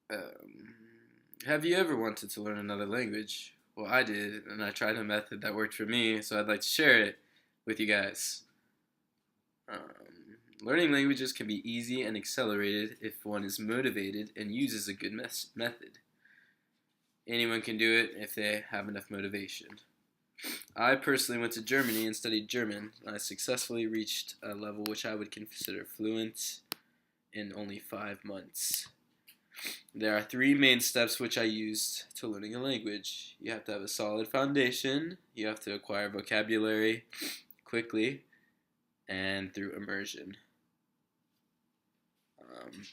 Um, have you ever wanted to learn another language? Well, I did, and I tried a method that worked for me, so I'd like to share it with you guys. Learning languages can be easy and accelerated if one is motivated and uses a good method. Anyone can do it if they have enough motivation. I personally went to Germany and studied German. I successfully reached a level which I would consider fluent in only 5 months. There are three main steps which I used to learning a language. You have to have a solid foundation, you have to acquire vocabulary quickly, and through immersion. Um,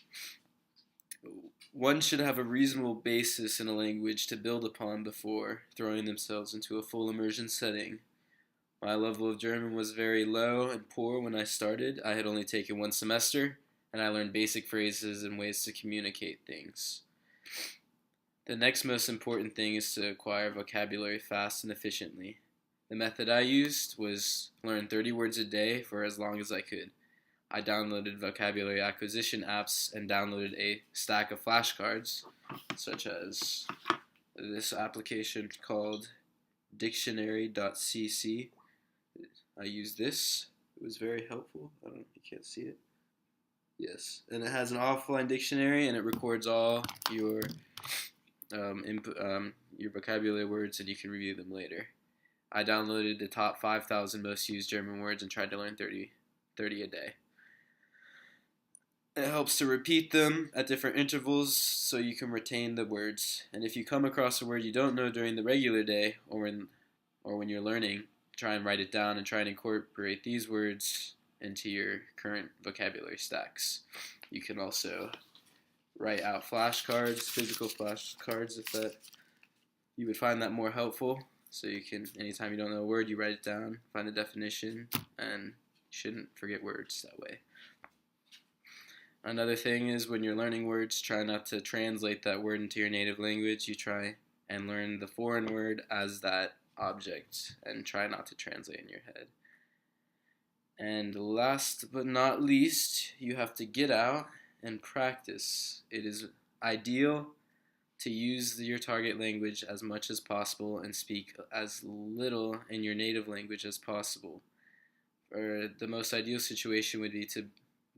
one should have a reasonable basis in a language to build upon before throwing themselves into a full immersion setting. My level of German was very low and poor when I started. I had only taken one semester, and I learned basic phrases and ways to communicate things. The next most important thing is to acquire vocabulary fast and efficiently. The method I used was learn 30 words a day for as long as I could. I downloaded vocabulary acquisition apps and downloaded a stack of flashcards, such as this application called dictionary.cc. I used this. It was very helpful. I don't know if you can't see it. Yes, and it has an offline dictionary, and it records all your vocabulary words, and you can review them later. I downloaded the top 5,000 most used German words and tried to learn 30 a day. It helps to repeat them at different intervals so you can retain the words. And if you come across a word you don't know during the regular day or when you're learning, try and write it down and try and incorporate these words into your current vocabulary stacks. You can also write out flashcards, physical flashcards, if that you would find that more helpful. So you can, anytime you don't know a word, you write it down, find the definition, and you shouldn't forget words that way. Another thing is when you're learning words, try not to translate that word into your native language. You try and learn the foreign word as that object and try not to translate in your head. And last but not least, you have to get out and practice. It is ideal to use your target language as much as possible and speak as little in your native language as possible. Or the most ideal situation would be to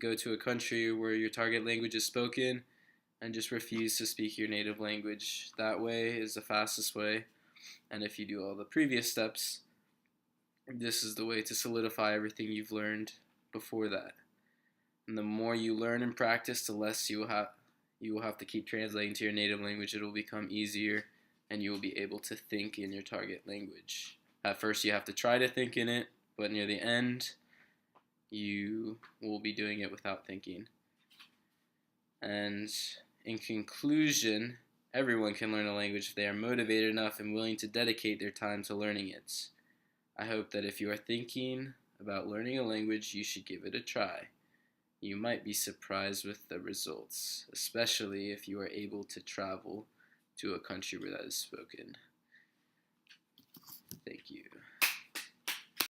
go to a country where your target language is spoken and just refuse to speak your native language. That way is the fastest way. And if you do all the previous steps, this is the way to solidify everything you've learned before that. And the more you learn and practice, the less you will have to keep translating to your native language. It will become easier and you will be able to think in your target language. At first you have to try to think in it, but near the end you will be doing it without thinking. And in conclusion, everyone can learn a language if they are motivated enough and willing to dedicate their time to learning it. I hope that if you are thinking about learning a language, you should give it a try. You might be surprised with the results, especially if you are able to travel to a country where that is spoken. Thank you.